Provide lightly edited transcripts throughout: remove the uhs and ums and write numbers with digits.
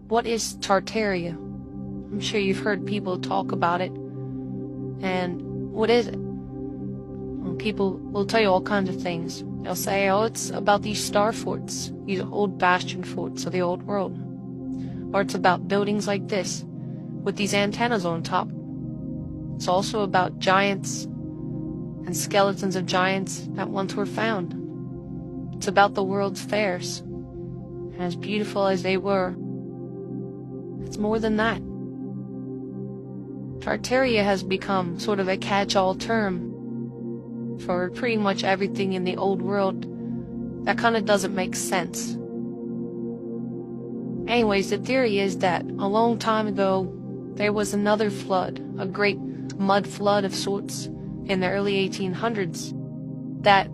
what is Tartaria? I'm sure you've heard people talk about it. And what is it? Well, people will tell you all kinds of things. They'll say, oh, it's about these star forts, these old bastion forts of the old world. Or it's about buildings like this, with these antennas on top. It's also about giants and skeletons of giants that once were found. It's about the world's fairs. And as beautiful as they were, it's more than that. Tartaria has become sort of a catch-all term for pretty much everything in the old world that kind of doesn't make sense. Anyways, the theory is that a long time ago, there was another flood, a great mud flood of sorts, in the early 1800s, that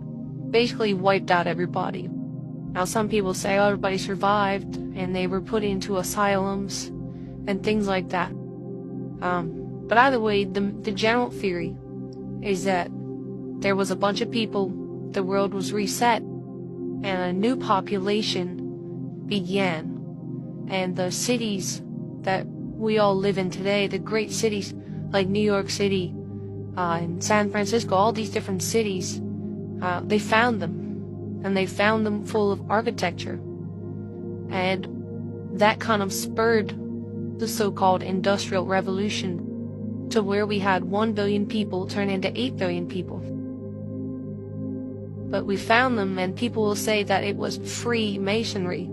basically wiped out everybody. Now, some people say, oh, everybody survived, and they were put into asylums, and things like that. But either way, the general theory is that there was a bunch of people, the world was reset, and a new population began. And the cities that we all live in today, the great cities like New York City and San Francisco, all these different cities, they found them. And they found them full of architecture. And that kind of spurred the so-called Industrial Revolution to where we had 1 billion people turn into 8 billion people. But we found them, and people will say that it was free masonry.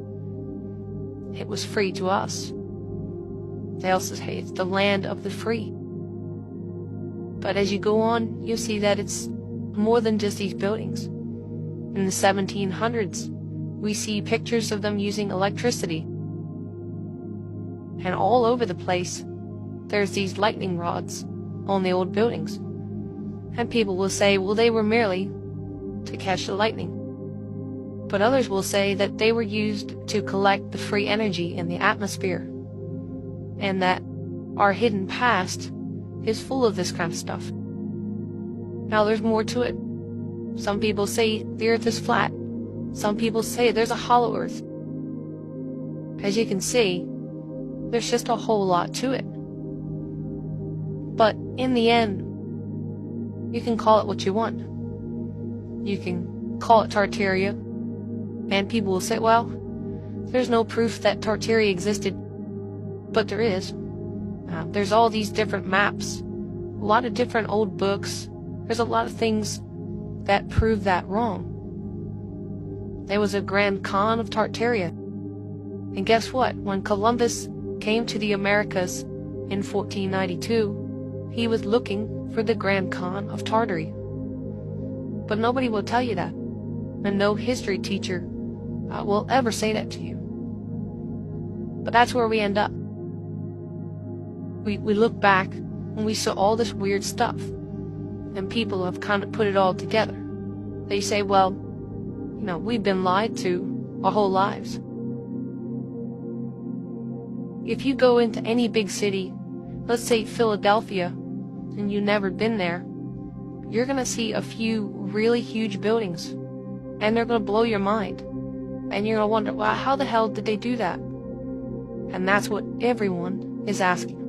It was free to us. They also say it's the land of the free. But as you go on, you see that it's more than just these buildings. In the 1700s, we see pictures of them using electricity. And all over the place, there's these lightning rods on the old buildings. And people will say, well, they were merely to catch the lightning. But others will say that they were used to collect the free energy in the atmosphere, and that our hidden past is full of this kind of stuff. Now, there's more to it. Some people say the earth is flat. Some people say there's a hollow earth. As you can see, there's just a whole lot to it. But in the end, you can call it what you want. You can call it Tartaria, and people will say, well, there's no proof that Tartaria existed, but there is. There's all these different maps, a lot of different old books. There's a lot of things that prove that wrong. There was a Grand Khan of Tartaria. And guess what? When Columbus came to the Americas in 1492, he was looking for the Grand Khan of Tartary. But nobody will tell you that. And no history teacher will ever say that to you. But that's where we end up. We look back and we saw all this weird stuff. And people have kind of put it all together. They say, well, we've been lied to our whole lives. If you go into any big city, let's say Philadelphia, and you've never been there, you're going to see a few really huge buildings, and they're going to blow your mind. And you're going to wonder, well, how the hell did they do that? And that's what everyone is asking.